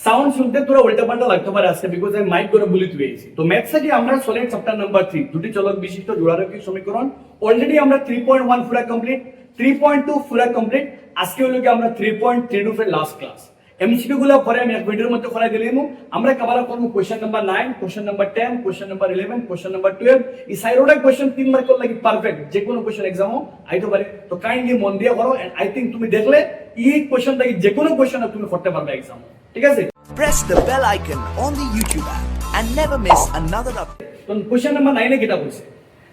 Sound শুনতে তোরা উল্টা পাল্টা লাগতে পারে আজকে, বিকজ আমি মাইক করে বলি তুইছি। তো ম্যাথসে কি আমরা সলিড চ্যাপ্টার নাম্বার 3 দুটি চলক বিশিষ্ট জোড়ারৈখিক সমীকরণ অলরেডি আমরা 3.1 পুরা কমপ্লিট, 3.2 পুরা কমপ্লিট। আজকে হলো কি আমরা 3.32 এর লাস্ট ক্লাস। এমসিকিউ গুলো পরে আমি এক ভিডিওর মধ্যে করাই দিলাম। আমরা কভার করব question number 9, question number 10, question number 11, question number 12। এই সাইরোডা কোশ্চেন 3 মার্কের লাগি পারফেক্ট, যে কোনো কোশ্চেন এক্সামও আইতে পারে। তো কাইন্ডলি মন দিয়ে করো, এন্ড আই থিংক তুমি দেখলে এই কোশ্চেনটা যে কোনো কোশ্চেন তুমি করতে পারবে এক্সাম, ঠিক আছে? Press the bell icon on the YouTube app and never miss another update. তো কোশ্চেন নাম্বার 9 এ কিটা বলছে,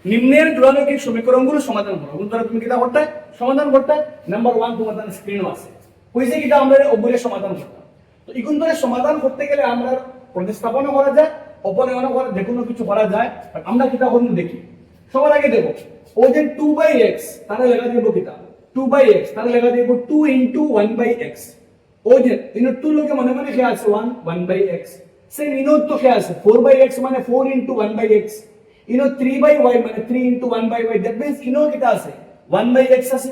নিম্নের জোড়ারৈখিক সমীকরণগুলো সমাধান করো। এখন তোরা তুমি কিটা করতে সমাধান করতে নাম্বার 1 তোমার স্ক্রিনও আছে, কইছে কিটা আমরা অবরে সমাধান করতে। তো এখন ধরে সমাধান করতে গেলে আমরা প্রতিস্থাপন করা যায়, অপনয়ন করা, যে কোনো কিছু করা যায়। বাট আমরা কিটা করব দেখি। সবার আগে দেব ও যে 2/x তাহলে লেখা দেব কিটা 2/x তাহলে লেখা দেব 2 * 1/x। ও যে ইনো 2 লোকে মনে মনে খেয়ে আছে 1/x। সেম ইনো তো খেয়ে আছে 4/x মানে 4 * 1/x। ইনো 3/y মানে 3 * 1/y। দ্যাট মিন্স ইনো কিটা আছে 1/x আছে,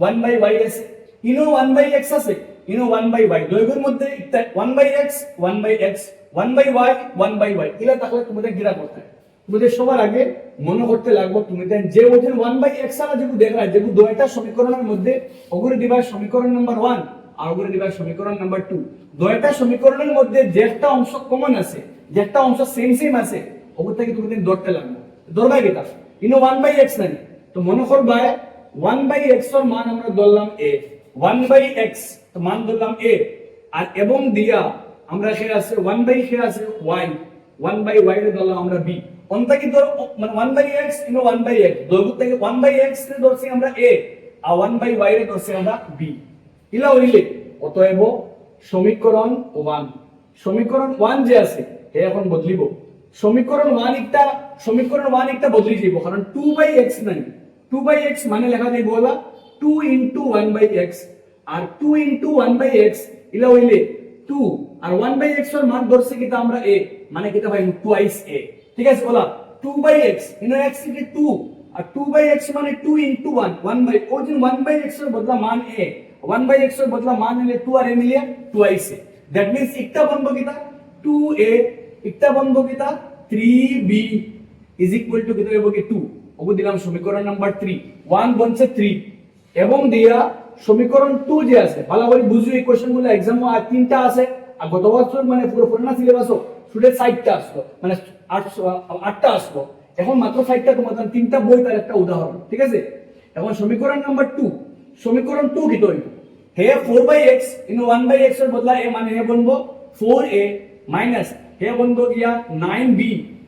1/y আছে, ইনো 1/x আছে, ইনো 1/y। দৈর্ঘ্যের মধ্যে 1/x 1/x 1/y 1/y এলা তাহলে তোমাদের গিরা করতে হয়। তোমাদের সবার আগে মনে করতে লাগবে তুমি যে ওজন 1/x আর যেগুলো দেখা যায়, যেগুলো দুইটা সমীকরণের মধ্যে ওগুলো দিবা সমীকরণ নাম্বার 1 আর ওগুলো দিবা সমীকরণ নাম্বার 2। দুইটা সমীকরণের মধ্যে যে একটা অংশ কমন আছে, যে একটা অংশ সেম আছে, ওগুলো থেকে তুমি ধরতে লাগবে। ধরবা কিটা ইনো 1/x নাই, তো মনে করবা 1/x এর মান আমরা ধরলাম a, 1/x তো মান ধরলাম a, আর এবং দিয়া আমরা খেয়ে আছে 1/y খেয়ে আছে y, 1/y এর ধরলাম আমরা b। অন্তা কি ধর মানে 1/x ইনো 1/x দৈর্ঘ্য থেকে 1/x কে ধরছি আমরা a আর 1/y এর ধরছি আমরা b। ইলা হইলে অতএব সমীকরণ 1, সমীকরণ 1 যে আছে এ এখন বদলিব। সমীকরণ 1 একটা বদলি যাব, কারণ 2/x নাই। 2/x মানে লেখা যাইব হলা 2 * 1/x, আর 2 * 1/x ইলা হইলে 2 আর 1/x এর মান ধরছে কিটা আমরা a, মানে কিটা ভাই টুয়াইস a। ঠিক আছে বলা 2/x ইনো x কি 2 আর 2/x মানে 2 * 1 1/, ও যে 1/x এর বদলা মান a, 1/x এর বদলা মান হলে 2 আর a মিলিয়ে টুয়াইস a। দ্যাট মিন্স একটা বনবো কিটা 2a, একটা বনবো কিটা 3b = কিটা হইব কি 2। ওগো দিলাম সমীকরণ নাম্বার 3, 1 বনছে 3 এবং দিয়া সমীকরণ 2 যে আছে ভালো করে বুঝো। এই কোশ্চেনগুলো एग्जामে আর তিনটা আছে, আর গত বছর মানে পুরো পুরোনা সিলেবাসও স্টুডেন্ট 60টা আসলো, মানে 8টা আসলো। এখন মাত্র 60টা তোমাদের তিনটা বই তার একটা উদাহরণ, ঠিক আছে? এখন সমীকরণ নাম্বার 2, সমীকরণ 2 কি হইল হে 4/x ইনো 1/x এর বদলা a মানে হে বনবো 4a মাইনাস হে বনবো গিয়া 9b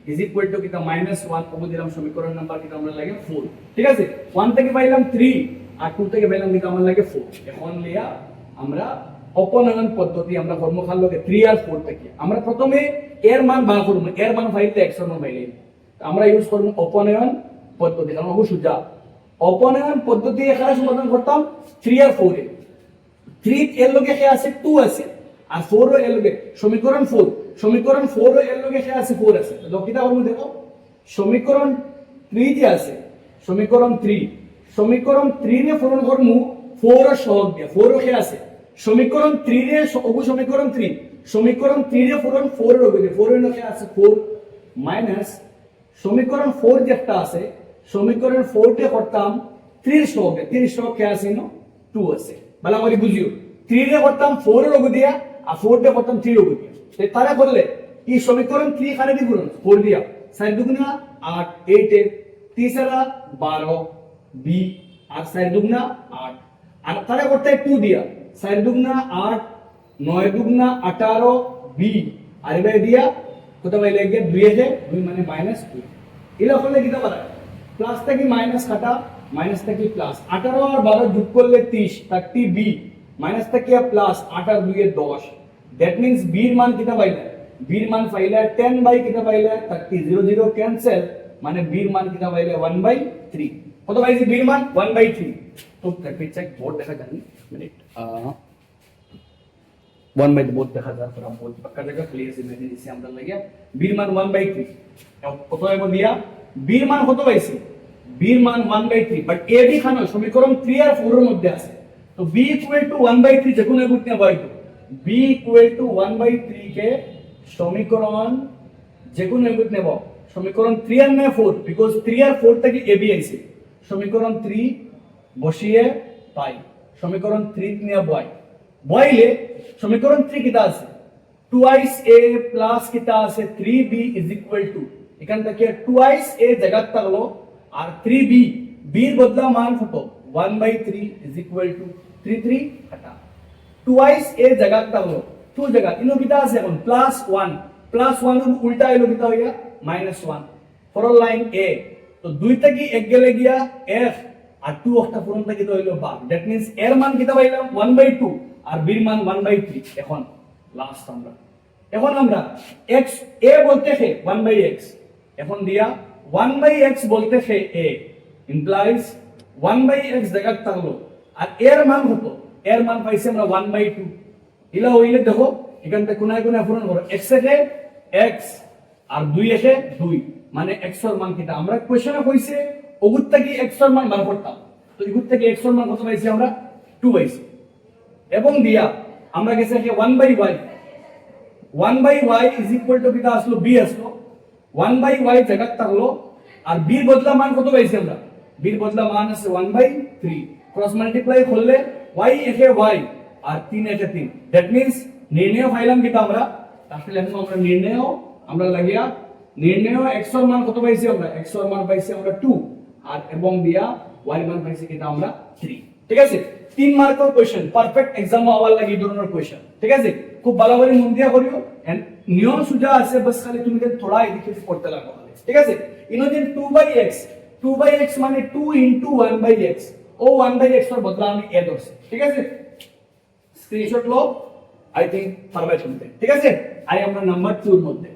= কিটা -1। ওগো দিলাম সমীকরণ নাম্বার কিটা আমরা লাগে 4, ঠিক আছে? 1 থেকে পাইলাম 3 আর 2 থেকে পাইলাম কিটা আমরা লাগে 4। এখন লিয়া আমরা অপনয়ন পদ্ধতি আমরা কর্মখাল লগে 3 আর 4 থেকে আমরা প্রথমে এর মান বার করব। এর মান পাইতে x এর মান পাইলে আমরা ইউজ করব অপনয়ন পদ্ধতি। কারণ অবশ্যই যা অপনয়ন পদ্ধতি এখানে সমাধান করতাম 3 আর 4 এ। 3 এর লগে কে আছে 2 আছে, আর 4 এর লগে সমীকরণ 4, সমীকরণ 4 এর লগে কে আছে 4 আছে। তো কিটা করব দেখো, সমীকরণ 3 যে আছে সমীকরণ 3, সমীকরণ 3 রে পূরণ করমু 4 এর সহগ দিয়ে। 4 কে আছে সমীকরণ 3 রে ওগো সমীকরণ 3, সমীকরণ 3 রে পূরণ 4 এর লগে 4 এর লগে আছে 4 মাইনাস সমীকরণ 4 যেটা আছে সমীকরণ 4 তে করতাম 3 এর সহগে। 3 এর সহগ কে আছে নো 2 আছে। ভালো করে বুঝিও 3 রে করতাম 4 এর লগে দিয়া আর 4 তে করতাম 3 এর লগে দিয়া। তারা করলে এই সমীকরণ 3 খানে দি পূরণ 4 দিয়া 4 দুগুণা 8 8 এ 3 সারা 12 b আর 4 দুগুণা 8 আর তারা করতে 2 দিয়া 4 দুগুণা 8 9 দুগুণা 18 b আর এবারে দিয়া কত পাইলে গে 2 এ 2 মানে -2। এলা করলে কিটা পারা প্লাস থেকে মাইনাস কাটা মাইনাস থেকে প্লাস 18 আর 12 যোগ করলে 30 30b মাইনাস থেকে প্লাস 8 আর 2 এ 10। দ্যাট মিন্স b এর মান কিটা পাইলা, b এর মান পাইলা 10 কিটা পাইলা 30 0 0 ক্যান্সেল, মানে b এর মান কিটা পাইলা 1/3। কত পাইছি b এর মান 1/3। তো প্র্যাকটিস চেক বোর্ড দেখা জানি মিনিট 1/3 বোর্ড দেখা যায় পুরো বোর্ড পক্কা জায়গা প্লিজ ইমেজিন ইসে আমরা লাগে b এর মান 1/3। কত হইব দিয়া b এর মান কত পাইছি, b এর মান 1/3, বাট a b খানো সমীকরণ 3 আর 4 এর মধ্যে আছে। তো b = 1/3 যে কোনো করতে পারবো। b ইকুয়াল টু 1/3 কে সমীকরণ যে কোনো একট নেব সমীকরণ 3 আর না 4 বিকজ 3 আর 4 থেকে a b আইছে সমীকরণ 3 বসিয়ে পাই সমীকরণ 3 নিয়ে বইলে সমীকরণ 3 কিটা আছে 2a প্লাস কিটা আছে 3b ইজ ইকুয়াল টু এখান থেকে 2a জায়গা থাকলো আর 3b b এর বদলা মান কত 1/3 ইজ ইকুয়াল টু 3 হাটা 2a জায়গা থাকলো 2 জায়গা ইনো কিটা আছে এখন +1 এর উল্টা এলো কিটা হইয়া -1 ফর লাইন a তো 2 থেকে 1 গেলে গিয়া f আর 2 অফটা পূরণ থেকে তো হইলো ভাগ দ্যাট মিন্স এর মান কিটা পাইলাম 1/2 আর b এর মান 1/3 এখন লাস্ট আমরা x a বলতে হে 1/x এখন দিয়া 1/x বলতে হে a implies 1/x জায়গা থাকলো আর এর মান কত এর মান পাইছি আমরা 1/2 ইলা হইলে দেখো এখান থেকে কোনায় কোনায় পূরণ করো x এ x আর 2 এ 2 মানে x এর মান কিটা আমরা কোশ্চেনে কইছে ওগুত থেকে x এর মান বার করতাম তো এগুত থেকে x এর মান কত পাইছি আমরা 2 পাইছি এবং দিয়া আমরা গেছে কি 1/y 1/y is equal to কিটা আসলো b আসলো 1/y জায়গা থাকলো আর b এর বদলা মান কত পাইছি আমরা b এর বদলা মান আছে 1/3 ক্রস মাল্টিপ্লাই করলে y একে y আর 3 একে 3 দ্যাট মিন্স নির্ণয় পাইলাম কিটা আমরা আসলে এখন আমরা আমরা লাগিয়া নির্ণয় x এর মান কত পাইছি আমরা x এর মান পাইছি আমরা 2 আর এবং দিয়া y এর মান পাইছি কিটা আমরা 3 ঠিক আছে 3 মার্কের কোশ্চেন পারফেক্ট एग्जाम আওয়ার লাগি ধরনের কোশ্চেন ঠিক আছে খুব ভালো করে মন দিয়া করিও এন্ড নিয়ম সুজা আছে বাস খালি তুমি থোড়া এদিকে পড়তে লাগো ঠিক আছে ইনোজেন 2/x মানে 2 ইনটু 1/x ও 1/x এর বদলা আমি a ধরছি ঠিক আছে স্ক্রিনশট লো আই থিংক পারবে শুনতে ঠিক আছে আই আমরা নাম্বার 2 এর মধ্যে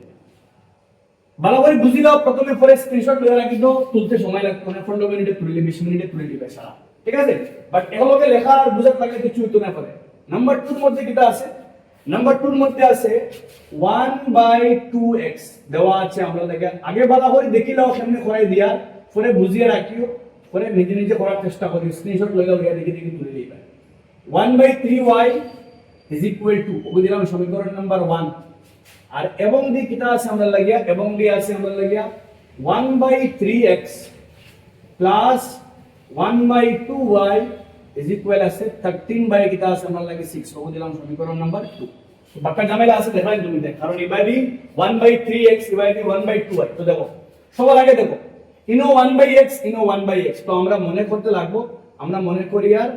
ভালো করে বুঝি নাও প্রথমে পরে স্ক্রিনশট লয়ে রাখি তো তুলতে সময় লাগবে মানে 15 মিনিটে তুলে 20 মিনিটে তুলে দিবে সারা ঠিক আছে বাট এগুলোকে লেখা আর বুঝাতে লাগলে কিছু হইতো না পারে নাম্বার 2 এর মধ্যে কিটা আছে নাম্বার 2 এর মধ্যে আছে 1/2x দেওয়া আছে আমরা দেখে আগে বলা হই দেখিলাও সামনে করে দিয়া পরে বুঝিয়ে রাখিও পরে নিজে নিজে করার চেষ্টা করি স্ক্রিনশট লইয়া লইয়া দেখি তুলে দিবা 1/3y ইজ ইকুয়াল টু ওকে দিলাম সমীকরণ নাম্বার 1 আর এবং দি কিটা আছে আমরা লাগিয়া এবং দি আছে আমরা লাগিয়া 1/3x plus 1/2y is equal আছে 13 বাই কিটা আছে আমরা লাগে 6 ওকে দিলাম সমীকরণ নাম্বার 2 বাকি ঝামেলা আছে দেখাই তুমি দেখ কারণ এবারে 1/3x এবারে 1/2y তো দেখো সবার আগে দেখো ইনো 1/x তো আমরা মনে করতে লাগবো আমরা মনে করি আর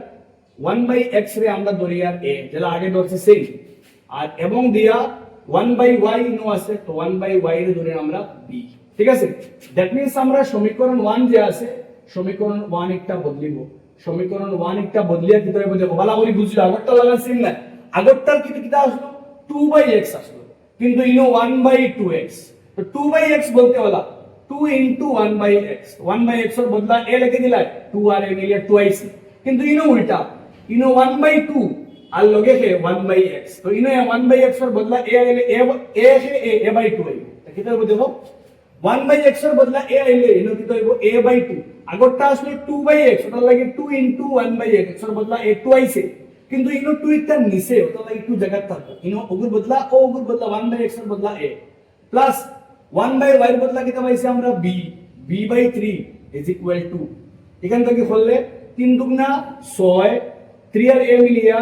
1/x রে আমরা ধরি আর a যেটা আগে ধরছি সেই আর এবং দিয়া 1/y ইনো আছে তো 1/y রে ধরে আমরা b ঠিক আছে দ্যাট মিন্স আমরা সমীকরণ 1 যে আছে সমীকরণ 1 একটা বদলিব সমীকরণ 1 একটা বদলিয়া কি করে দেখো ভালো করে বুঝিও আগরটা লাগা সেম না আগরটার কিটা আসলো 2/x আসলো কিন্তু ইনো 1/2x তো 2/x বলতে হলা 2 into 1/x 1/x এর বদলা a লিখে দিলা 2 আর a নিলে 2x কিন্তু ইনো উল্টা ইনো 1/2 আর লগে হে 1/x তো ইনো 1/x এর বদলা a আইলে a/2 আইবে কিটা হবে দেখো 1/x এর বদলা a আইলে ইনো কিটা হইব a/2 আগরটা আসলে 2/x ওটা লাগে 2 into 1/x এর বদলা a 2 আইছে কিন্তু ইনো 2 এর নিচে ওটা লাগে 2 জায়গা থাকবে ইনো ওগুর বদলা 1/x এর বদলা a প্লাস 1/y এর বদলা কিটা পাইছি আমরা b/3 is equal to এখান থেকে হলে 3 দুগুণা 6 3 আর a Millia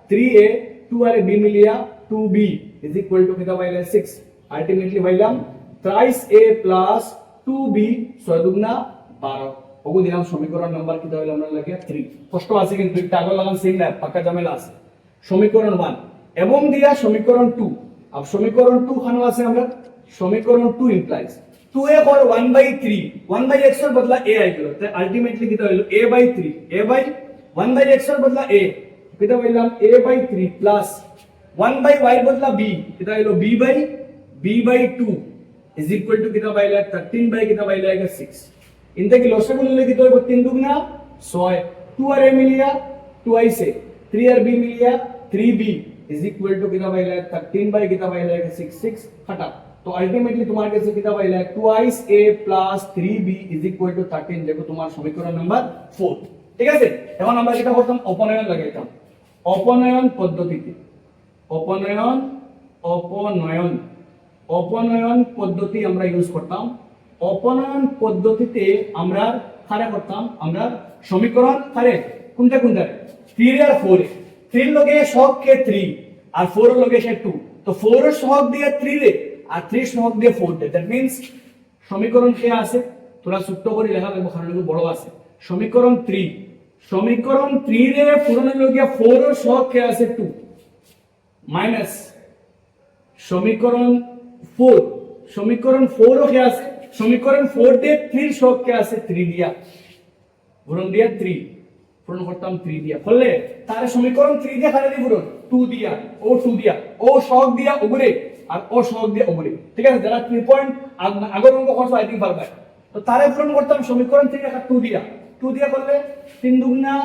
3a 2 R b Millia 2b is equal to কিটা পাইলে 6 আলটিমেটলি পাইলাম thrice a plus 2b 6 দুগুণা 12 ওগো দিলাম সমীকরণ নাম্বার কিটা হইলো আমরা লাগে 3 কষ্ট আছে কিন্তু একটা আগর লাগান সেম না পাকা ঝামেলা আছে সমীকরণ 1 এবং দিয়া সমীকরণ 2 अब সমীকরণ 2 খানো আছে আমরা সমীকরণ 2 implies 2a for 1/3 এর বদলা a আইলো তাই আলটিমেটলি কিটা হইলো a/3 1/x এর বদলা a কিটা হইলাম a/3 প্লাস 1/y এর বদলা b কিটা হইলো b/2 is equal to কিটা পাইলা 13 বাই কিটা পাইলা 6 ইনতে কি লসাগু নিলে কিটা হইব 3 দুগুণা 6 2 আর a মিলিয়া 2 আইছে 3 আর b Millia 3b is equal to কিটা পাইলা 13 বাই কিটা পাইলা 6 হাটা তো আলটিমেটলি তোমার কাছে কিটা পাইলা 2 a plus 3b is equal to 13 যেটা তোমার সমীকরণ নাম্বার 4 ঠিক আছে এখন আমরা যেটা করতাম অপনয়ন লাগাইতাম অপনয়ন অপনয়ন অপনয়ন অপনয়ন পদ্ধতি আমরা ইউজ করতাম। অপনয়ন পদ্ধতিতে আমরা খারে করতাম, আমরা সমীকরণ খারে কোনটা 3 আর 4 3 লগে সহগ কে 3 আর 4 লগে সে 2, তো 4 এর সহগ দিয়ে 3 রে আর 3 সহগ দিয়ে 4 দে, দ্যাট মিন্স সমীকরণ কে আছে তোরা ছোট্ট করে লেখা লাগবে কারণ এগুলো বড় আছে। সমীকরণ 3 রে পূরণ লগে 4 এর সহগ কে আছে 2 মাইনাস সমীকরণ 4 ও কে আছে, সমীকরণ 4 দিয়ে 3 সহগ কে আছে 3 দিয়া পূরণ দিয়া 3 পূরণ করতাম 3 দিয়া, ফলে তার সমীকরণ 3 দিয়া খালি পূরণ 2 দিয়া ও সহগ দিয়া উপরে আর ও সহগ দিয়া উপরে, ঠিক আছে। যারা 3 পয়েন্ট আগের অঙ্ক করছো আই থিংক পারবে, তো তারে পূরণ করতাম সমীকরণ 3 রেখা 2 দিয়া করলে 3 দুগুণা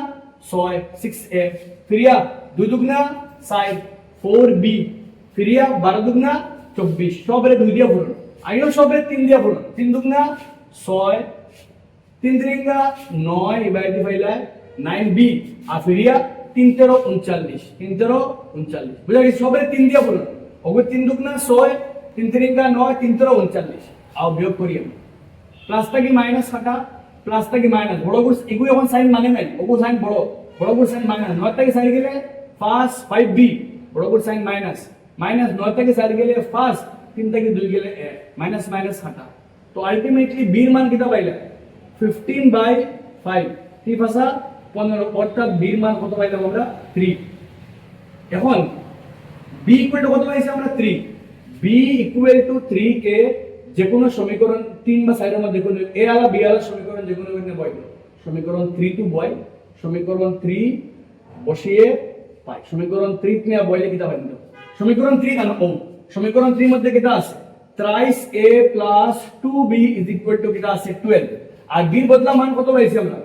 6 6a ফিরিয়া 2 দুগুণা 7 4b ফিরিয়া 12 দুগুণা 24 সবরে 2 দিয়া পূরণ, আইও সবরে 3 দিয়া পূরণ 3 দুগুণা 6 3 তিরিঙ্গা 9 এবারে দি ফাইলা 9b আর ফিরিয়া 3 13 39 3 13 39 বুঝা গেছে, সবরে 3 দিয়া পূরণ ওগো 3 দুগুণা 6 3 তিরিঙ্গা 9 3 13 39 আও বিয়োগ করিও প্লাসটা কি মাইনাস কাটা প্লাসটা কি মাইনাস বড় গুণ এগুলো এখন সাইন মানে নাই ওগো সাইন বড় গুণ সাইন মাইনাস 9 টাকে সাইন গেলে ফার্স্ট 5b বড় গুণ সাইন মাইনাস 9 টাকে সাইন গেলে ফার্স্ট 3 থেকে 2 গেলে মাইনাস কাটা, তো আলটিমেটলি b এর মান কিটা পাইলা 15/5 3 ভাষা 15 অর্থাৎ b এর মান কত পাইলাম আমরা 3। এখন b ইকুয়াল টু কত পাইছি আমরা 3, b ইকুয়াল টু 3 কে যে কোনো সমীকরণ 3 বা 4 এর মধ্যে কোনো a আলা b আলা সমীকরণ যে কোনো এখানে বসাই, সমীকরণ 3 টু বয় সমীকরণ 3 বসিয়ে পাই, সমীকরণ 3 নিয়ে বইলে কিটা পাই সমীকরণ 3 কেন ও সমীকরণ 3 মধ্যে কিটা আছে thrice a plus 2b is equal to কিটা আছে 12, আর b এর বদলা মান কত পাইছি আমরা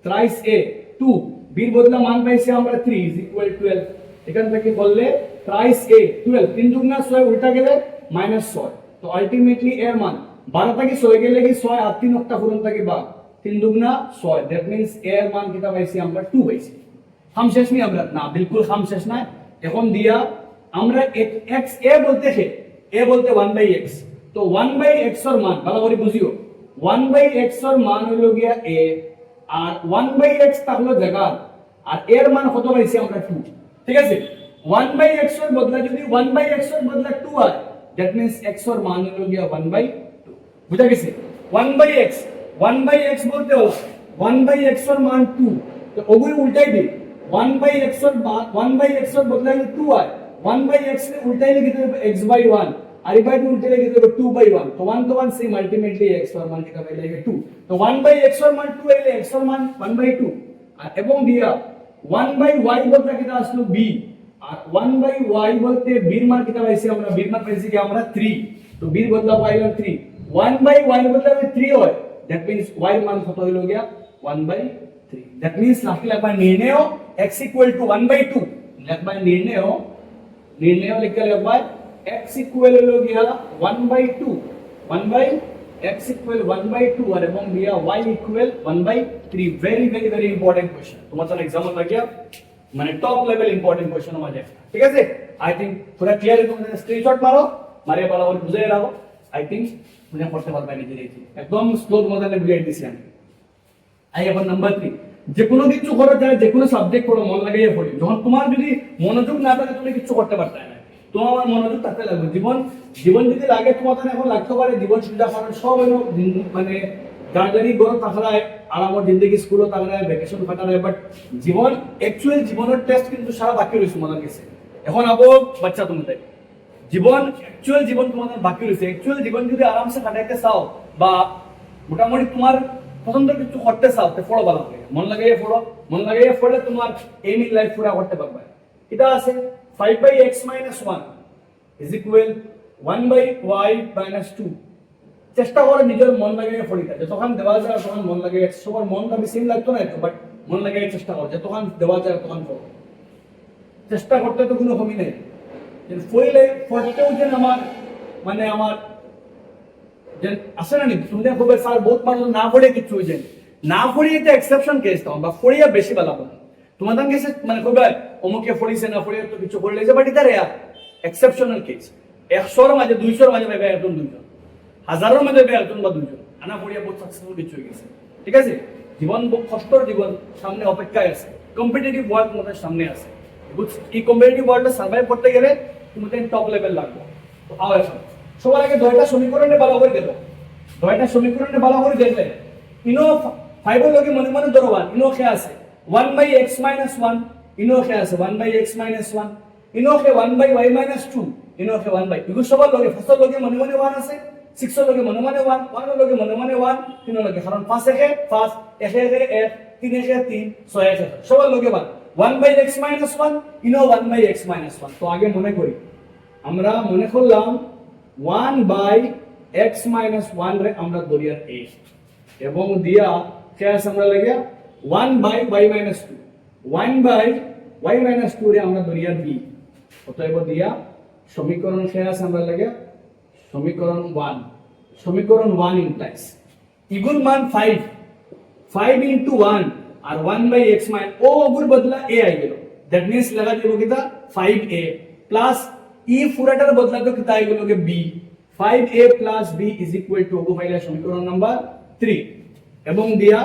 thrice a 2, b এর বদলা মান পাইছি আমরা 3 is equal 12, এখান থেকে বললে thrice a 12 3 দুগুণা 6 উল্টা গেলে -6, তো আলটিমেটলি এর মান 12 থেকে 6 গেলে কি 6 আর 3 একটা পূরণ থাকে বা 3 দুগুণা 6, দ্যাট মিন্স এর মান কিটা পাইছি আমরা 2 পাইছি। হাম শেষ নি আমরা না বিলকুল হাম শেষ না, এখন দিয়া আমরা x a বলতে a বলতে 1/x, তো 1/x এর মান ভালো করে বুঝিও 1/x এর মান হলো গিয়া a আর 1/x তা হলো জায়গা আর এর মান কত পাইছি আমরা 2, ঠিক আছে। 1/x এর বদলা যদি 1/x এর বদলা 2 হয় দ্যাট মিন্স x এর মান হলো গিয়া 1/2, বুঝা গেছে। 1/x বলতে হলো 1/x এর মান 2, তো ওগুলো উল্টাই দিই 1/x এর বদলা যদি 2 হয় 1/x কে উল্টাইলে কি হবে x/1 আর এবারে উল্টাইলে কি হবে 2/1, তো 1 to 1 সেম আলটিমেটলি x এর মান কিটা পাইলে 2, তো 1/x এর মান 2 হইলে x এর মান 1/2 আর এবং দিয়া 1/y বলতে কিটা আসলো b আর 1/y বলতে b এর মান কিটা পাইছি আমরা b এর মান পাইছি কি আমরা 3, তো b এর বদলা পাইলাম 3 1/y বদলা 3 হয় দ্যাট মিন্স y এর মান কত হইলো গিয়া 1/3, দ্যাট মিন্স লাস্টে লাগবা নির্ণয় x = 1/2 লাগবা নির্ণয় লিখতে লাগবা x = হলো গিয়া 1/2 x = 1/2 আর এবং দিয়া y = 1/3, very very very important question তোমার জন্য एग्जाम লাগিয়া মানে টপ লেভেল ইম্পর্টেন্ট কোশ্চেন আমাদের, ঠিক আছে। আই থিংক পুরো ক্লিয়ার তোমরা স্ক্রিনশট মারো মারে ভালো করে বুঝে রাখো, আই থিংক তুমি করতে পারবে নিজে নিজে একদম স্লো মডেলে বুঝাই দিছি আমি। আই এখন নাম্বার 3 যে কোনো কিছু করো যায় যে কোনো সাবজেক্ট পড়ো মন লাগাইয়া পড়ি, যখন তোমার যদি মনোযোগ না থাকে তুমি কিছু করতে পারতে না, তোমার মনোযোগ থাকতে লাগবে। জীবন যদি লাগে তোমার এখন লাগতে পারে জীবন সুবিধা কারণ সব হলো মানে গাড়ি গরম তাছাড়া আরামর জিন্দগি স্কুলও তাছাড়া ভ্যাকেশন কাটানো, বাট জীবন অ্যাকচুয়াল জীবনের টেস্ট কিন্তু সারা বাকি রয়েছে তোমাদের কাছে। এখন আবো বাচ্চা তোমাদের জীবন অ্যাকচুয়াল জীবন তোমাদের বাকি রয়েছে, অ্যাকচুয়াল জীবন যদি আরামসে কাটাইতে চাও বা মোটামুটি তোমার পছন্দের কিছু করতে চাও তো পড়ো ভালো করে মন লাগাইয়া পড়লে তোমার এম ইন লাইফ পুরা করতে পারবে। এটা আছে 5/x - 1 = 1/y - 2, চেষ্টা করে নিজের মন লাগাইয়া পড়িতে, যতক্ষণ দেওয়া যায় তখন মন লাগাইয়া, সবার মনটা বেশি লাগতো না তো বাট মন লাগাইয়া চেষ্টা করো, যতক্ষণ দেওয়া যায় তখন পড়ো, চেষ্টা করতে তো কোনো কমি নেই। পড়তেও যেন আমার মানে আমার যে আসে না নি শুনলে খুব স্যার বহুত মানুষ না পড়ে কিছু হয়ে না পড়িয়ে তো এক্সেপশন কেস তো বা পড়িয়া বেশি ভালো হবে তোমাদের কাছে মানে খুব অমুকে পড়িছে না পড়িয়ে তো কিছু পড়লে যে বাট এটা রেয়ার এক্সেপশনাল কেস 100-র মাঝে 200-র মাঝে পাইবে একজন দুইজন, হাজারের মাঝে পাইবে একজন বা দুইজন, আনা পড়িয়া বহুত সাকসেসফুল কিছু হয়ে গেছে। ঠিক আছে, জীবন কষ্টর জীবন সামনে অপেক্ষায় আছে, কম্পিটিটিভ ওয়ার্ল্ড তোমাদের সামনে আছে। এই কম্পিটিটিভ ওয়ার্ল্ডে সার্ভাইভ করতে গেলে তোমাদের টপ লেভেল লাগবে। তো আও এখন সবার আগে 2টা সমীকরণে ভালো করে দেখো, 2টা সমীকরণে ভালো করে দেখলে ইনো 5 এর লগে মনে মনে ধরো 1 ইনো কে আছে 1/x - 1, ইনো কে আছে 1/x - 1, ইনো কে 1/y - 2, ইনো কে 1/, এগুলো সবার লগে ফার্স্টের লগে মনে মনে 1 আছে, 6 এর লগে মনে মনে 1, 1 এর লগে মনে মনে 1, 3 এর লগে, কারণ 5 একে 5, 1 একে 1, 3 একে 3, 6 একে সবার লগে 1, 1/x - 1, ইনো 1/x - 1। তো আগে মনে করি, আমরা মনে করলাম 1/x - 1 রে আমরা ধরিয়ার a এবং দিয়া কে আছে আমরা লাগে 1/y - 2, 1/y - 2 রে আমরা ধরিয়ার b। অতএব দিয়া সমীকরণ কে আছে আমরা লাগে সমীকরণ 1, সমীকরণ 1 ইমপ্লাইজ ইগুন মান 5 into 1 আর 1/x - ও ওগুর বদলা a আই গেল, দ্যাট মিন্স লাগা দিব কিতা 5a প্লাস ই পুরাটার বদলা তো কিতা আই গেল কে b, 5a plus b is equal to ওগো ফাইলা সমীকরণ নাম্বার 3 এবং দিয়া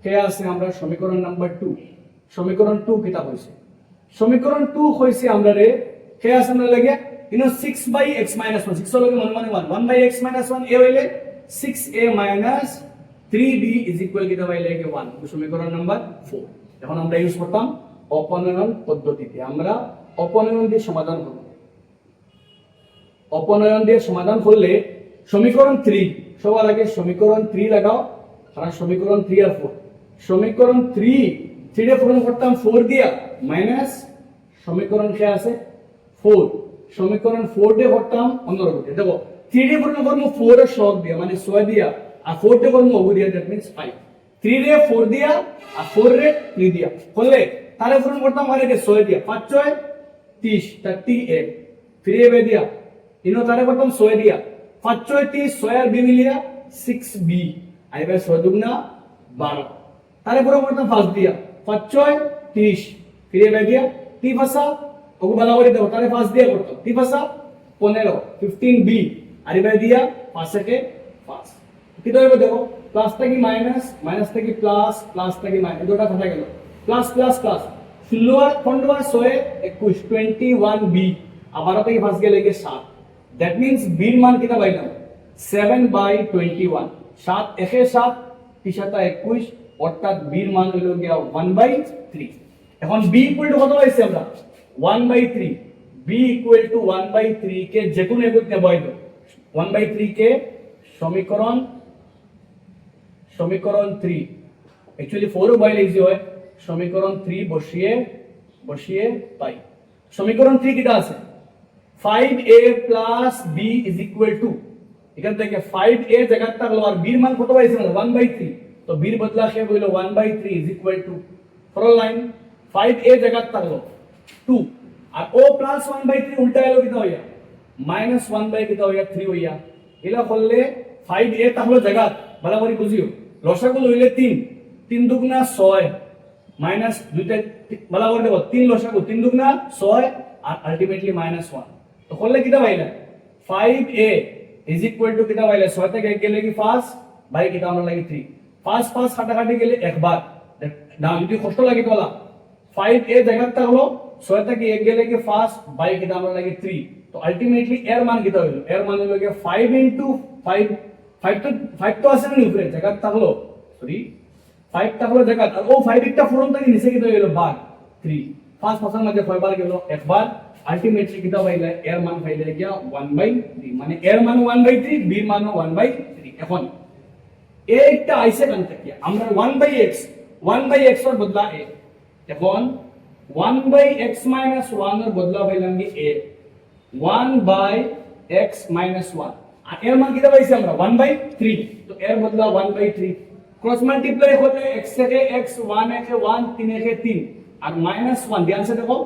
কে আছে আমরা সমীকরণ নাম্বার 2। সমীকরণ 2 কিতা হইছে, সমীকরণ 2 হইছে আমরা রে কে আছে আমরা লাগে ইনো 6/x - 1, 6 এর লগে মনে মনে 1, 1/x - 1 a হইলে 6a minus 3b is equal কিতা হইলে কে 1, সমীকরণ নাম্বার 4। এখন আমরা ইউজ করতাম অপনয়ন পদ্ধতিতে, আমরা অপনয়ন দিয়ে সমাধান করব। অপনয়ন দিয়ে সমাধান করলে সমীকরণ 3 সবার আগে সমীকরণ 3 লাগাও, কারণ সমীকরণ 3 আর 4, সমীকরণ 3 এ পূরণ করতাম 4 দিয়া মাইনাস সমীকরণ কে আছে 4, সমীকরণ 4 দিয়ে করতাম অন্যরকম। দেখো 3 দিয়ে পূরণ করব 4 এর শক দিয়া মানে 6 দিয়া, আর 4 দিয়ে করব ওগু দিয়া, দ্যাট মিন্স 5। 3 রে 4 দিয়া আর 4 রে 3 দিয়া করলে তারে পূরণ করতাম মানে 6 দিয়া, 5 6 30 38, 3 এ দিয়া ইনো তারে করতাম 6 দিয়া, 5 6 30, 6 আর b মিলিয়া 6b, আইবে 6 দুগুণা 12, তারে পূরণ করতাম 5 দিয়া, 5 6 30, 3 এ দিয়া 3 ভাষা ওগু ভালো করে দাও, তারে 5 দিয়া করতাম 3 ভাষা 15, 15b আইবে দিয়া 5 থেকে 5 কি তো হবে দেখো, প্লাস থেকে মাইনাস, মাইনাস থেকে প্লাস, প্লাস থেকে মাইনাস, দুটো কথা গেল প্লাস প্লাস প্লাস 16 আর 15 আর 6 21, 21b আবার থেকে 5 গেলে কে 7, দ্যাট মিন্স b এর মান কিটা পাইলাম 7/21, 7 একে 7 তিসাতা 21, অর্থাৎ b এর মান হলো গিয়া 1/3। এখন b ইকুয়াল টু কত পাইছি আমরা 1/3, b ইকুয়াল টু 1/3 কে যে কোনো একক নেব হয়তো 1/3 কে সমীকরণ 3 एक्चुअली 4 বাইলে ইজি হয়, সমীকরণ 3 বসিয়ে পাই। সমীকরণ 3 কিটা আছে 5a plus b is equal to, এখান থেকে 5a জায়গা থাকলো আর b এর মান কত পাইছেন 1/3, তো b এর বদলা সে হইল 1/3 is equal to ফরল line 5a জায়গা থাকলো 2 আর o plus 1/3 উল্টা গেল কিটা হইয়া minus 1/কিটা হইয়া 3 হইয়া, এলা করলে 5a থাকলো জায়গা ভালো করে বুঝিও, লসাগু হইলে 3 দুগুণা 6 মাইনাস দুইটা ভালো করে দেখো 3 লসাগু 3 দুগুণা 6 আর আলটিমেটলি -1, তো করলে কিটা পাইলা 5a is equal to কিটা পাইলা 6 থেকে 1 গেলে কি 5 বাই কিটা আমরা লাগি 3, 5 5 কাটাকাটি গেলে একবার না যদি কষ্ট লাগে তোলা 5a জায়গা থাকলো 6 থেকে 1 গেলে কি 5 বাই কিটা আমরা লাগি 3, তো আলটিমেটলি এর মান কিটা হইলো, এর মান হইলো কি 5 into 5, 5 তো আছে না উপরে জায়গা থাকলো, সরি 5 থাকলো জায়গা আর ও 5 একটা ফোরন থেকে নিচে কিটা হইলো বার 3, 5 5 এর মধ্যে 6 বার গেল একবার, আলটিমেটলি কিটা পাইলা এর মান পাইলা গিয়া 1/3, মানে এর মান 1/3 b এর মান 1/3। এখন a একটা আইসে কান থেকে আমরা 1/x এর বদলা a, এখন 1/x - 1 এর বদলা পাইলাম কি a 1/x - 1 আর এর মান কিটা পাইছি আমরা 1/3, তো এর বদলা 1/3 ক্রস মাল্টিপ্লাই হলে x থেকে x 1 একে 1 3 একে 3 আর -1 ধ্যান সে দেখো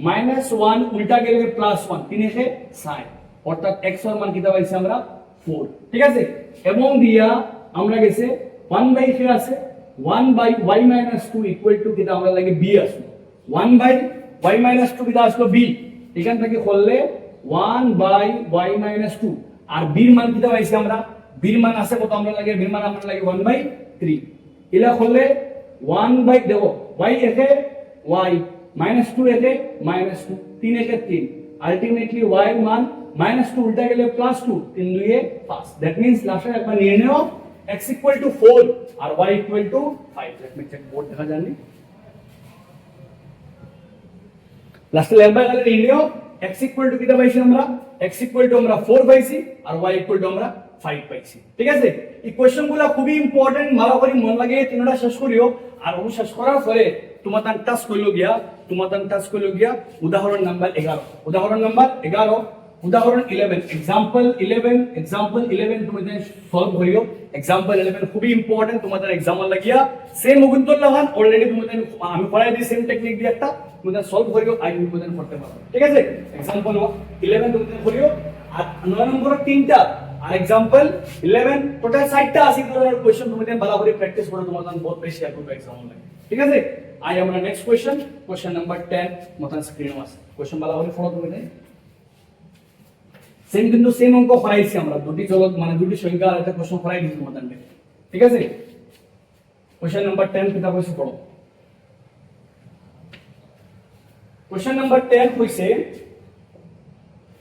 -1 উল্টা গেলে +1 3 একে 6, অর্থাৎ x এর মান কিটা পাইছি আমরা 4। ঠিক আছে, এবং দিয়া আমরা গেছে 1/3 আছে 1/y - 2 ইকুয়াল টু কিটা আমরা লাগে b আসলো 1/y - 2 কিটা আসলো b, এখান থেকে করলে 1/y - 2 আর b এর মান কিটা পাইছি আমরা b এর মান আছে কত আমরা লাগে b এর মান আমরা লাগে 1/3 ইলা হলে 1 দেখো y একে y -2 একে -2 3 একে 3 আলটিমেটলি y এর মান -2 উল্টা গেলে +2 3 2 এ 5 দ্যাট মিন্স লাস্টে একবার নিয়ে নেও x = 4 আর y = 5 let me check board দেখা যায়নি লাস্টে একবার গেলে নিয়ে নেও x = কিটা পাইছি আমরা x = আমরা 4 পাইছি আর y = আমরা 5 পাইছি ঠিক আছে এই কোশ্চেনগুলো খুবই ইম্পর্টেন্ট ভালো করে মন লাগিয়ে তিনটা শেষ করিও আর ও শেষ করার পরে তোমাদের টাস্ক হইলো গিয়া উদাহরণ নাম্বার 11 উদাহরণ নাম্বার 11 উদাহরণ 11 এক্সাম্পল 11 তোমাদের সলভ করিও এক্সাম্পল 11 খুবই ইম্পর্টেন্ট তোমাদের এক্সাম্পল লাগিয়া সেম অগুন্তর লাহান অলরেডি তোমাদের আমি পড়াই দিই সেম টেকনিক দিয়ে একটা তোমাদের সলভ করিও আই তোমাদের করতে পারো ঠিক আছে এক্সাম্পল 11 তোমাদের করিও আর 9 নম্বর তিনটা আর एग्जांपल 11 টোটাল 60টা আছে ধরনের কোশ্চেন তোমাদের ভালো করে প্র্যাকটিস করে তোমাদের বহুত বেশি হেল্প হবে एग्जाम লাগে ঠিক আছে আই আমরা নেক্সট কোশ্চেন নাম্বার 10 মতন স্ক্রিনে আছে কোশ্চেন ভালো করে ফলো করে দেন সেম কিন্তু সেম অঙ্ক করাইছি আমরা দুটি চলক মানে দুটি সংখ্যা আর একটা কোশ্চেন করাই দিছি তোমাদের ঠিক আছে কোশ্চেন নাম্বার 10 কিটা কইছে পড়ো কোশ্চেন নাম্বার 10 কইছে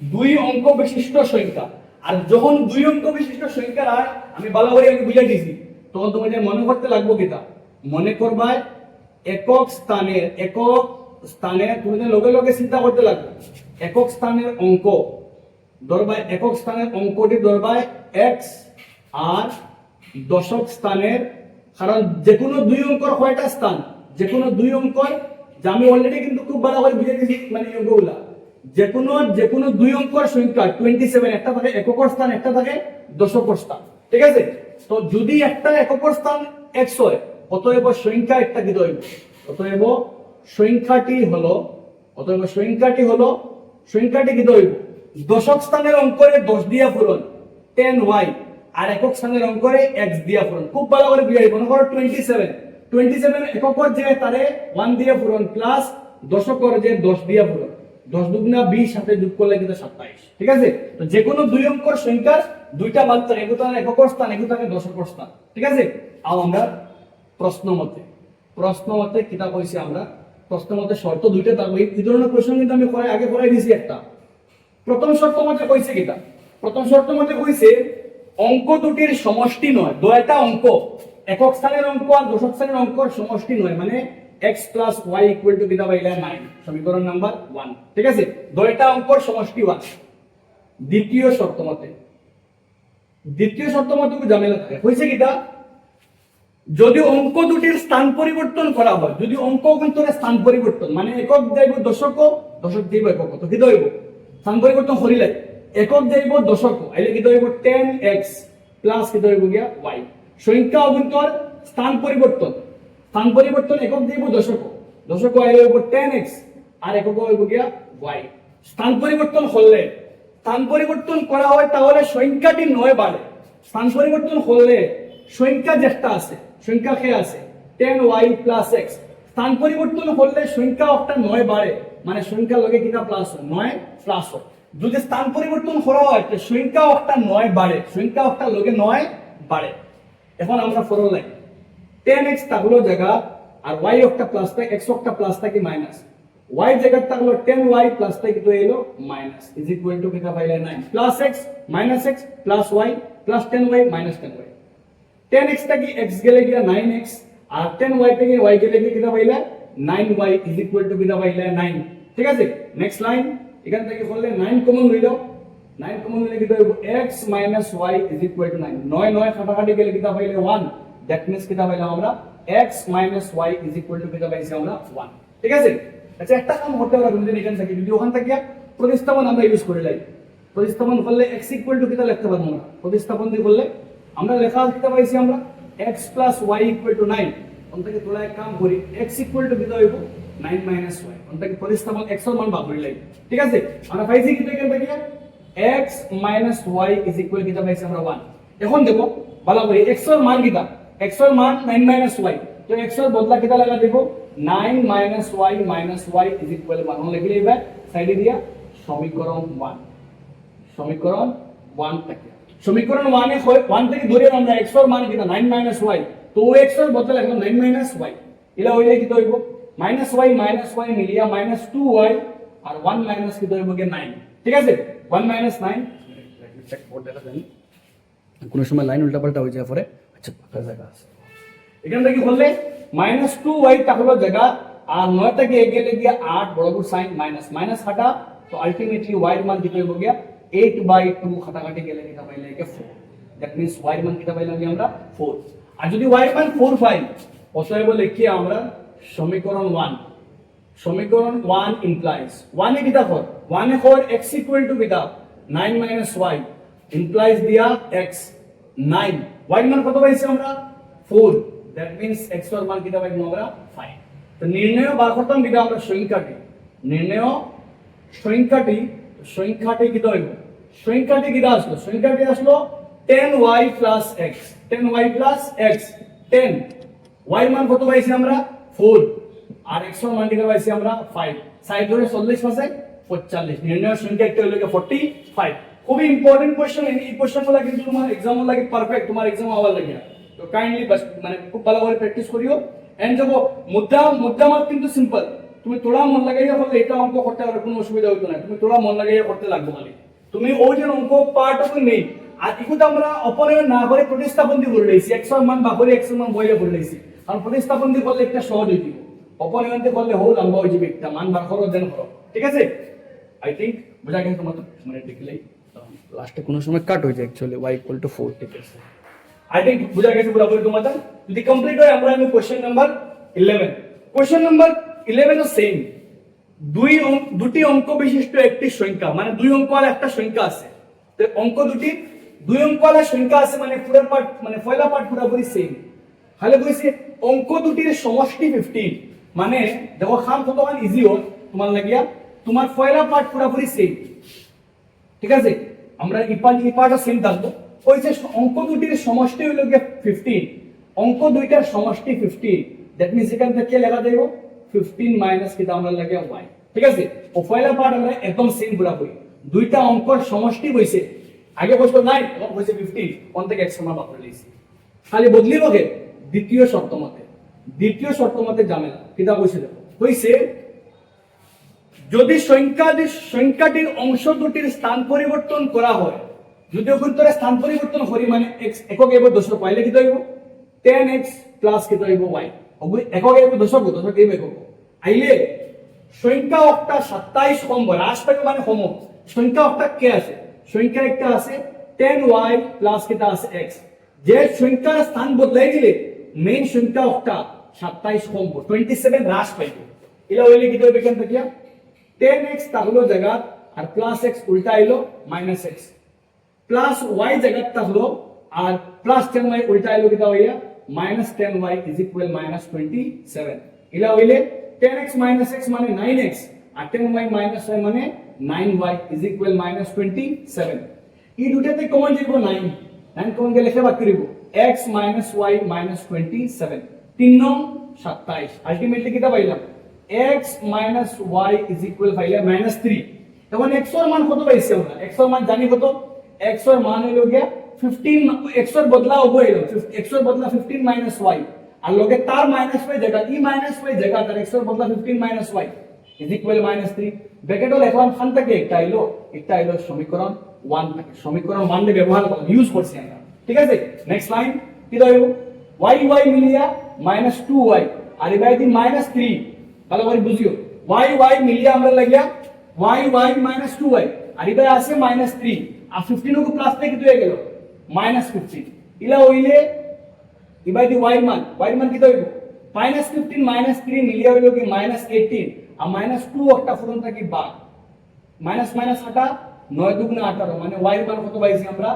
দুই অঙ্ক বিশিষ্ট সংখ্যা আর যখন দুই অঙ্ক বিশিষ্ট সংখ্যা হয় আমি ভালো করে আমি বুঝাই দিছি তখন তোমাদের মনে করতে লাগবে কিটা মনে করবা একক স্থানে তোমাদের লগে লগে চিন্তা করতে লাগবে একক স্থানের অঙ্ক ধরবা একক স্থানের অঙ্কটি ধরবা x আর দশক স্থানের কারণ যে কোনো দুই অঙ্কের কয়টা স্থান যে কোনো দুই অঙ্কের যা আমি অলরেডি কিন্তু খুব ভালো করে বুঝাই দিছি মানে এই অঙ্কগুলা যে কোনো দুই অঙ্কের সংখ্যা 27 একটা থাকে এককের স্থান একটা থাকে দশকের স্থান ঠিক আছে তো যদি একটা এককের স্থান x হয় অতএব সংখ্যা একটা কি হইব অতএব সংখ্যাটি কি হইব দশক স্থানের অঙ্করে 10 দিয়া পূরণ 10y আর একক স্থানের অঙ্করে x দিয়া পূরণ খুব ভালো করে বুঝাই মনে করো 27 এককের যে তারে 1 দিয়া পূরণ প্লাস দশকের যে 10 দিয়া পূরণ 10 দুগুণা 20 সাথে যোগ করলে কিন্তু 27 ঠিক আছে তো যে কোনো দুই অঙ্কের সংখ্যার দুইটা মান থাকে এগুলো এককের স্থান এগুলো থাকে দশকের স্থান ঠিক আছে আর আমরা প্রশ্ন মতে কিটা কইছি আমরা প্রশ্ন মতে শর্ত দুইটা থাকবে এই ধরনের প্রশ্ন কিন্তু আমি আগে করাই দিয়েছি একটা প্রথম শর্ত মতে কইছে কিটা প্রথম শর্ত মতে কইছে অঙ্ক দুটির সমষ্টি নয় দুইটা অঙ্ক একক স্থানের অঙ্ক আর দশক স্থানের অঙ্কর সমষ্টি নয় মানে x + y = কিটা পাইলা 9 সমীকরণ নাম্বার 1 ঠিক আছে দুইটা অঙ্কর সমষ্টি 1 দ্বিতীয় শর্ত মতে কি ঝামেলা থাকে কইছে কিটা যদি অঙ্ক দুটির স্থান পরিবর্তন করা হয় যদি অঙ্ক অন্তরে স্থান পরিবর্তন মানে একক যাইব দশক যাইব একক তো কি হইব স্থান পরিবর্তন করিলে একক যাইব দশক আইলে কি হইব 10x প্লাস কি হইব গিয়া y সংখ্যা অন্তর স্থান পরিবর্তন একক যাইব দশক আইলে হইব 10x আর একক হইব গিয়া y স্থান পরিবর্তন করা হয় তাহলে সংখ্যাটি 9 বাড়ে স্থান পরিবর্তন করলে সংখ্যা যেটা আছে সংখ্যা কে আছে 10y + x স্থান পরিবর্তন করলে সংখ্যা একটা 9 বাড়ে মানে সংখ্যা লগে কিটা প্লাস হয় 9 প্লাস হয় যদি স্থান পরিবর্তন করা হয় তো সংখ্যা একটা 9 বাড়ে সংখ্যা একটা লগে 9 বাড়ে এখন আমরা ফরল লাইন 10x থাকলো জায়গা আর y একটা প্লাস থাকে x একটা প্লাস থাকে মাইনাস y জায়গা থাকলো 10y প্লাস থাকে তো এলো মাইনাস ইজ ইকুয়াল টু কিটা পাইলে 9 plus x minus x plus y plus 10y minus 10y 10x থেকে x গেলে গিয়া 9x আর 10y থেকে y গেলে গিয়া কিটা পাইলা 9y ইজ ইকুয়াল টু কিটা পাইলা 9 ঠিক আছে নেক্সট লাইন এখান থেকে করলে 9 কমন লইলো 9 কমন লইলে কিটা হইব x - y is equal to 9 9 কাটাকাটি গেলে কিটা পাইলে 1 দ্যাট মিন্স কিটা পাইলাম আমরা x - y is equal to কিটা পাইছি আমরা 1 ঠিক আছে আচ্ছা একটা কাম করতে হবে তুমি এখান থেকে যদি ওখান থেকে প্রতিস্থাপন আমরা ইউজ করে লাই প্রতিস্থাপন করলে x ইকুয়াল টু কিটা লিখতে পারবো আমরা প্রতিস্থাপন দিয়ে করলে আমরা লেখা লিখতে পাইছি আমরা x + y = 9 ওখান থেকে তোলা এক কাম করি x = কিটা হইব 9 - y ওখান থেকে প্রতিস্থাপন x এর মান বার করে লাই ঠিক আছে আমরা পাইছি কি এখান থেকে x - y = কিটা পাইছি আমরা 1 এখন দেখো ভালো করে x এর মান কিটা x এর মান 9 - y তো x এর বদলা কিটা লাগা দেব 9 - y - y = 1 লিখলে এবার সাইডে দিয়া সমীকরণ 1 সমীকরণ 1 থেকে সমীকরণ 1 এ 1 থেকে ধরে আমরা x এর মান কিনা 9 - y তো x এর বদলে এখন 9 - y ইলা হইলে কি হইব -y মিলিয়া -2y আর 1 মাইনাস কি হইব গে 9 ঠিক আছে 1 - 9 চেক বোর্ড দেখা জানি কোন সময় লাইন উল্টাপাল্টা হয়ে যায় পরে আচ্ছা ফাঁকা জায়গা আছে এখান থেকে বললে -2y টা হলো জায়গা আর 9 থেকে গেলে গিয়া 8 বড় সাইন মাইনাস মাইনাস হাঁটা তো আলটিমেটলি y এর মান কি হইব গিয়া 8/2 হাঁটাঘাটি গেলে কিটা পাইলে কে 4 দ্যাট মিন্স y এর মান কিটা পাইলাম আমরা 4 আর যদি y এর মান 4 পাই অতএব লিখি আমরা সমীকরণ 1 সমীকরণ 1 implies 1 এ কিটা কর 1 এ কর x equal to কিটা 9 - y implies দিয়া x 9 y এর মান কত পাইছি আমরা 4 দ্যাট মিন্স x এর মান কিটা পাইলাম আমরা 5 তো নির্ণয় বার করতাম কিটা আমরা সংখ্যাটি নির্ণয় সংখ্যাটি কিটা হইব সংখ্যাটি কিটা আসলো সংখ্যাটি আসলো 10y plus x 10y plus x 10 y এর মান কত পাইছি আমরা 4 আর x এর মান কিটা পাইছি আমরা 5 সাইড ধরে 40 পাশে 45 নির্ণয় সংখ্যা একটা হলো 45 খুবই ইম্পর্টেন্ট কোশ্চেন এই কোশ্চেনগুলো কিন্তু তোমার एग्जाम লাগে পারফেক্ট তোমার एग्जाम হওয়ার লাগে তো কাইন্ডলি বাস মানে খুব ভালো করে প্র্যাকটিস করিও এন্ড দেখো মুদ্রা মাত কিন্তু সিম্পল তুমি তোড়া মন লাগাইয়া হলে এটা অঙ্ক করতে আর কোনো অসুবিধা হইতো না তুমি তোড়া মন লাগাইয়া করতে লাগবে খালি তুমি ওই যে অঙ্ক পার্টও নেই আর ইকুতে আমরা অপনয়ন না করে প্রতিস্থাপন দিয়ে করে লইছি x এর মান বা করে x এর মান বইলে করে লইছি আর প্রতিস্থাপন দিয়ে করলে একটা সহজ হই দিব অপনয়নতে করলে হোল লম্বা হয়ে যাবে একটা মান বার করো দেন করো ঠিক আছে আই থিংক বুঝা গেছে তোমার মানে দেখলেই লাস্টে কোনো সময় কাট হয়ে যায় অ্যাকচুয়ালি y 4 ঠিক আছে আই থিংক বুঝা গেছে পুরোপুরি তোমাদের যদি কমপ্লিট হয় আমরা আমি কোশ্চেন নাম্বার 11 কোশ্চেন নাম্বার 11 ও সেম দুটি অঙ্ক বিশিষ্ট একটি সংখ্যা মানে দুই অঙ্ক আর একটা সংখ্যা আছে তো অঙ্ক দুই অঙ্ক আর সংখ্যা আছে মানে পুরো পার্ট মানে পয়লা পার্ট পুরোপুরি সেম খালি কইছে অঙ্ক দুটির সমষ্টি 15 মানে দেখো খাম কতখান ইজি হয় তোমার লাগিয়া তোমার পয়লা পার্ট পুরোপুরি সেম ঠিক আছে আমরা এই পার্টটা সেম থাকবো কইছে অঙ্ক দুটির সমষ্টি হলো 15 অঙ্ক দুইটার সমষ্টি 15 দ্যাট মিন্স এখান থেকে লেখা দেব 15 মাইনাস কি আমরা লাগে y ঠিক আছে ও পয়লা পার্ট আমরা একদম সেম পুরোপুরি দুইটা অঙ্কর সমষ্টি হইছে আগে বসলো 9 এখন হইছে 15 কোন থেকে x সমান বাপরে লইছি খালি বদলি বগে দ্বিতীয় শর্ত মতে ঝামেলা কিটা কইছে দেখো কইছে যদি সংখ্যাটির অংশ দুটির স্থান পরিবর্তন করা হয় যদি অভ্যন্তরে স্থান পরিবর্তন করি মানে x একক এবং দশক পাইলে কি হইব 10x প্লাস কি হইব y একক এবং দশক এই একক আইলে সংখ্যা অক্টা 27 কম বলে আসবে মানে কম সংখ্যা অক্টা কে আছে সংখ্যা একটা আছে 10y প্লাস কিটা আছে x যে সংখ্যার স্থান বদলাই দিলে মেইন সংখ্যা অক্টা 27 কম 27 হ্রাস পাইবে এলা হইলে কি হইবে কেন দেখিয়া 10x তাহলো জায়গা আর প্লাস x উল্টা আইলো মাইনাস x প্লাস y জায়গাটা হলো আর প্লাস 10y উল্টা আইলো কিটা হইয়া minus 10y is equal minus 27 এলা হইলে 10x মাইনাস x মানে 9x আর 10y মাইনাস y মানে 9y ইজ ইকুয়াল মাইনাস 27 এই দুটাতে কমন যাইব 9 কমন গেলে লেখা বাকি রইব x মাইনাস y মাইনাস 27 3 নং 27 আলটিমেটলি কিটা পাইলাম x minus y is equal পাইলে minus 3 তখন x এর মান কত পাইছি আমরা x এর মান জানি কত x এর মান হলো গিয়া 15 x এর বদলা হবো হলো x এর বদলা 15 minus y আর লগে তার মাইনাস y জায়গা e minus y জায়গা তার x এর বদলা 15 minus y is equal minus 3 ব্র্যাকেটে লিখলাম খান থেকে একটা আইলো সমীকরণ 1 থেকে সমীকরণ 1 এর ব্যবহার করলাম ইউজ করছি আমরা ঠিক আছে নেক্সট লাইন কি হইব y মিলিয়া -2y আর এবারে দি -3 ভালো করে বুঝিও y মিলিয়ে আমরা লাগিয়া y -2y আর এটা আছে -3 আর 15 কো প্লাস থেকে কি হয়ে গেল -15 ইলা হইলে ইবাই দি y মান কি হইব -15 -3 মিলিয়ে হইলো কি -18 আর -2 একটা ফুরন থাকি বা মাইনাস হাটা 9 দুগুণে 18 মানে y এর মান কত পাইছি আমরা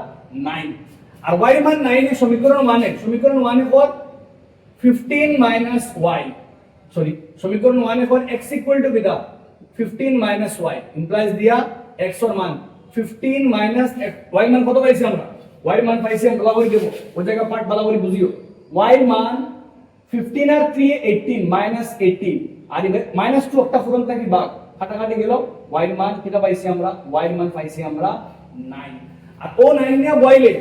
9 আর y এর মান 9 এর সমীকরণ 1 এর পর 15 y sorry সমীকরণ 1 এর পর x equal to beta 15 minus y implies দিয়া x এর মান 15 minus y মান কত পাইছি আমরা y মান পাইছি আমরা ভালো করে দেব ওই জায়গা পার্ট ভালো করে বুঝিও y মান 15 আর 3 18 minus 18 আর -2 একটা ফুরন থাকি ভাগ কাটাকাটি গেল y মান কিটা পাইছি আমরা y মান পাইছি আমরা 9 আর ও 9 নিয়ে বইলে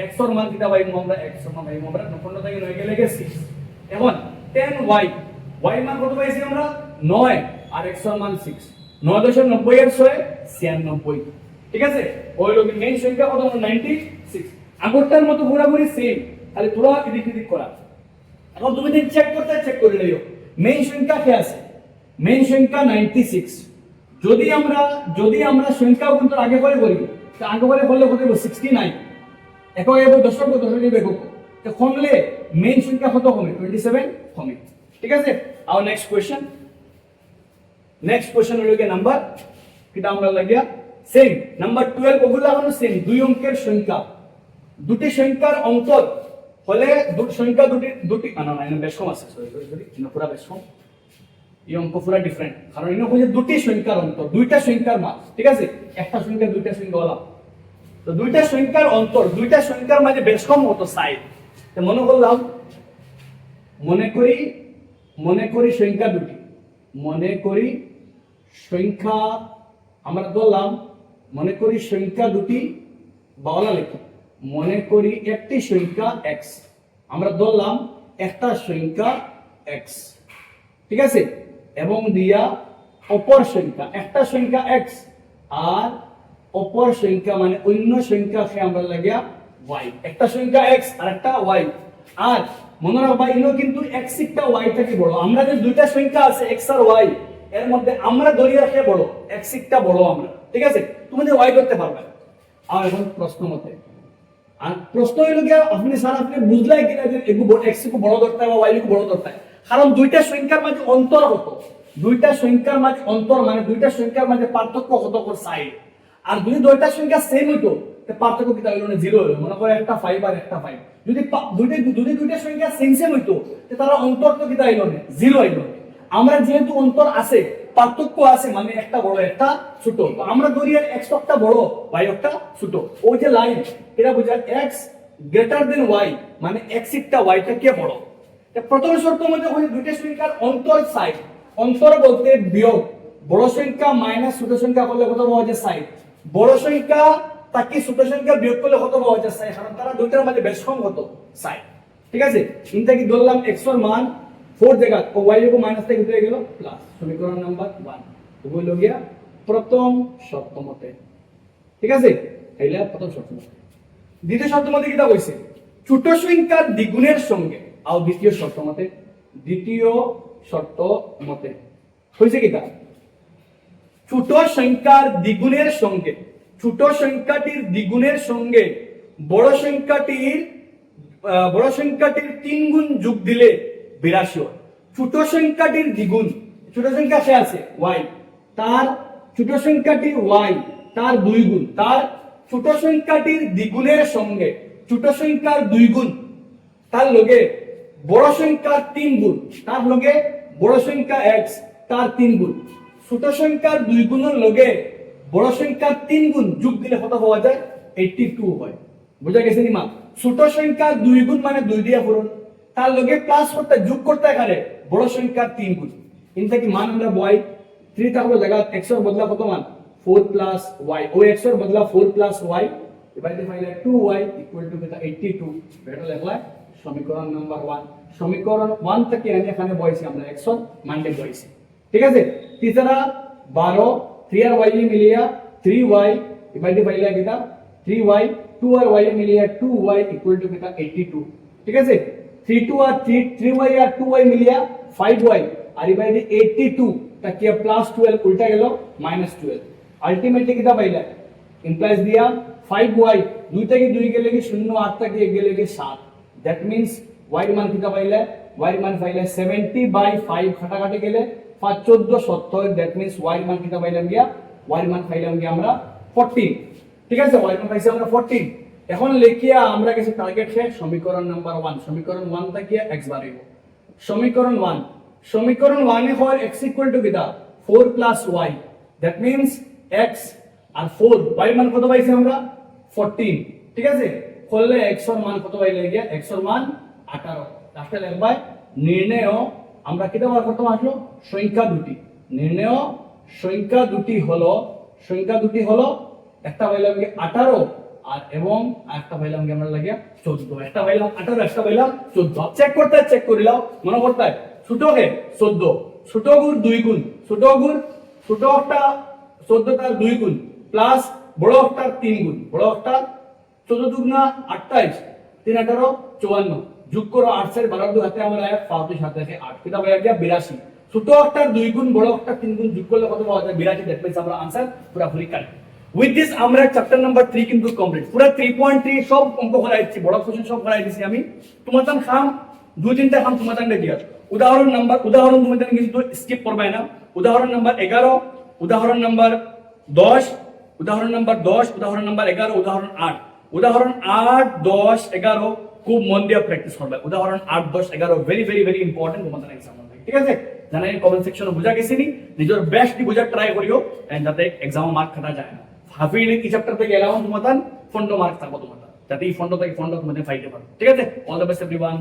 x এর মান কিটা পাইমু আমরা x এর মান পাইমু আমরা 9 থেকে 9 গেলে 6 এখন 10y y মান কত পাইছি আমরা 9 আর x এর মান 6 9.90 এর 6 96 ঠিক আছে ওই লোক মেইন সংখ্যা কত 96 আগরটার মতো পুরোপুরি সেম খালি পুরো এদিক এদিক করা এখন তুমি যদি চেক করে লইও মেইন সংখ্যা কি আছে মেইন সংখ্যা 96 যদি আমরা সংখ্যা কিন্তু আগে করে করি তো আগে করে করলে কত হবে 69 এখন এবার দশক দেখো তো কমলে মেইন সংখ্যা কত কমে 27 কমে ঠিক আছে আর নেক্সট কোশ্চেন হলো কি নাম্বার কিটা আমরা লাগিয়া সেম নাম্বার 12 ওগুলা হলো সেম দুই অঙ্কের সংখ্যা দুটি সংখ্যার অন্তর হলে সংখ্যা দুটি না না বেশ কম আছে সরি এটা পুরো বেশ কম এই অঙ্ক পুরো ডিফারেন্ট কারণ এটা হচ্ছে দুটি সংখ্যার অন্তর দুইটা সংখ্যার মাঝ ঠিক আছে একটা সংখ্যা দুইটা সংখ্যা হলো তো দুইটা সংখ্যার অন্তর দুইটা সংখ্যার মাঝে বেশ কম হতো সাইড তো মনে করি সংখ্যা দুটি সংখ্যা আমরা ধরলাম মনে করি সংখ্যা দুটি বাওলা লেখি মনে করি একটি সংখ্যা x আমরা ধরলাম একটা সংখ্যা x ঠিক আছে এবং দিয়া অপর সংখ্যা একটা সংখ্যা x আর অপর সংখ্যা মানে অন্য সংখ্যাকে আমরা লাগিয়া y একটা সংখ্যা x আর একটা y আর মনে রাখবা ইনো কিন্তু x একটা y থেকে বড় আমরা যে দুইটা সংখ্যা আছে x আর y এর মধ্যে আমরা ধরি রাখে বড় x একটা বড় আমরা ঠিক আছে তুমি যে y করতে পারবে আর এখন প্রশ্ন মতে আর প্রশ্ন হইল কি আপনি বুঝলাই কিনা যে x কো বড় ধরতে হয় বা y কো বড় ধরতে হয় কারণ দুইটা সংখ্যার মাঝে অন্তর হতো দুইটা সংখ্যার মাঝে অন্তর মানে দুইটা সংখ্যার মাঝে পার্থক্য হতো কোন সাইড আর যদি দুইটা সংখ্যা সেম হইতো তে পার্থক্য কি হইলো না 0 হইলো মনে করে একটা 5 আর একটা 5 যদি দুইটা সংখ্যা সেম হইতো তে তারা অন্তর তো কি হইলো না 0 হইলো আমরা যেহেতু অন্তর আছে পার্থক্য আছে মানে একটা বড় একটা ছোট তো আমরা ধরি x একটা বড় y একটা ছোট ওই যে লাইন এটা বোঝায় x গ্রেটার দেন y মানে x একটা y টা কে বড় প্রথম শর্ত মধ্যে হয় দুইটা সংখ্যার অন্তর সাইড অন্তর বলতে বিয়োগ বড় সংখ্যা মাইনাস ছোট সংখ্যা করলে কত পাওয়া যায় সাইড বড় সংখ্যা তাকে ছোট সংখ্যা বিয়োগ করলে কত পাওয়া যায় সাইড কারণ তারা দুইটার মধ্যে বেশ কম হতো সাইড ঠিক আছে ইনটা কি ধরলাম x এর মান 4 জায়গা ও y এর মাইনাস থেকে উঠে গেল প্লাস সমীকরণ নাম্বার 1 তো হইল গিয়া প্রথম শর্ত মতে ঠিক আছে এইলা প্রথম শর্ত মতে দ্বিতীয় শর্ত মতে কিটা কইছে ছোট সংখ্যার দ্বিগুণের সঙ্গে আর দ্বিতীয় শর্ত মতে হইছে কিটা ছোট সংখ্যার দ্বিগুণের সঙ্গে ছোট সংখ্যাটির দ্বিগুণের সঙ্গে বড় সংখ্যাটির 3 গুণ যোগ দিলে 82 হয় ছোট সংখ্যাটির দ্বিগুণ ছোট সংখ্যা কে আছে y তার ছোট সংখ্যাটি y তার 2 গুণ তার ছোট সংখ্যাটির দ্বিগুণের সঙ্গে ছোট সংখ্যার 2 গুণ তার লগে বড় সংখ্যার 3 গুণ তার লগে বড় সংখ্যা x তার 3 গুণ ছোট সংখ্যার 2 গুণের লগে বড় সংখ্যার 3 গুণ যোগ দিলে কত পাওয়া যায় 82 হয় বুঝা গেছে নি মা ছোট সংখ্যার 2 গুণ মানে 2 দিয়া পূরণ তার লগে প্লাস করতে যোগ করতে এখানে বড় সংখ্যার 3 গুণ ইনটা কি মান আমরা y 3 থাকলো জায়গা x এর বদলা কত মান 4 প্লাস y ও x এর বদলা 4 প্লাস y এবারে ফাইলে 2y ইকুয়াল টু এটা 82 এটা লেখলা সমীকরণ নাম্বার 1 সমীকরণ 1 থেকে এখানে বসাইছি আমরা x এর মানটা বসাইছি ঠিক আছে तीसरा 12 3 और y मिलिया 3y डिवाइड बाय कितना 3y 2 और y मिलिया 2y इक्वल टू कितना 82 ठीक है से 3 और 3y और 2y मिलिया 5y और डिवाइड 82 तक किया प्लस 12 उल्टा गेलो -12 अल्टीमेटली कितना पाइला इंप्लाइज दिया 5y 2 থেকে 2 গেলে কি 0 8 থেকে 1 গেলে কি 7 दैट मींस y মান কিটা পাইলা y মান পাইলা 70/5 কাটাকাটি গেলে 5 14 70 दैट मींस y মান কিটা পাইলাম গিয়া y মান পাইলাম গিয়া আমরা 14 ঠিক আছে y মান পাইছি আমরা 14 এখন লিখিয়া আমরা কিছু টার্গেট है সমীকরণ নাম্বার 1 সমীকরণ 1 টা কি x বাড়াইব সমীকরণ 1 এ হয় x ইকুয়াল টু কিটা 4 y दैट मींस x আর 4 y মান কত পাইছি আমরা 14 ঠিক আছে করলে x এর মান কত পাইলে গিয়া x এর মান 18 লাস্টে লিখবাই নির্ণয় আমরা কিটা বার করতে আসলো সংখ্যা দুটি নির্ণয় সংখ্যা দুটি হলো একটা পাইলাম কি 18 আর এবং একটা পাইলাম কি আমরা লাগিয়া 14 একটা পাইলাম 18 একটা পাইলাম 14 চেক করতে চেক করিলাও মনে করতে ছোট হে 14 ছোট গুণ 2 গুণ ছোট গুণ ছোট একটা 14 তার 2 গুণ প্লাস বড় একটা 3 গুণ বড় একটা 14 দুগুণা 28 3 18 54 যোগ করো 8 এর 12 হাতে আমরা 5 সাথে আছে 8 কিটা হয়ে গিয়া 82 ছোট একটা 2 গুণ বড় একটা 3 গুণ যোগ করলে কত পাওয়া যায় 82 দ্যাট মিন্স আমরা आंसर পুরোপুরি কারেক্ট উইথ দিস আমরা চ্যাপ্টার নাম্বার 3 কিন্তু কমপ্লিট পুরো 3.3 সব অঙ্ক করাইছি বড় কোশ্চেন সব করাই দিছি আমি তোমাদের খাম দুই তিনটা খাম তোমাদের দিয়া উদাহরণ তোমাদের কিন্তু স্কিপ করবে না উদাহরণ নাম্বার 11 উদাহরণ নাম্বার 10 উদাহরণ নাম্বার 10 উদাহরণ নাম্বার 11 উদাহরণ 8 উদাহরণ 8 10 11 খুব মন দিয়ে প্র্যাকটিস করবে উদাহরণ 8 10 11 ভেরি ভেরি ভেরি ইম্পর্টেন্ট তোমাদের এক্সাম ঠিক আছে জানাই কমেন্ট সেকশনে বুঝা গেছি নি নিজের বেস্ট দি বুঝা ট্রাই করিও এন্ড যাতে এক্সাম মার্ক কাটা যায় না হাফিল এই চ্যাপ্টার থেকে এলাও তোমাদের ফন্ড মার্ক থাকবো তোমাদের যাতে এই ফন্ড থেকে ফন্ড তোমাদের পাইতে পারো ঠিক আছে অল দ্য বেস্ট এভরিওয়ান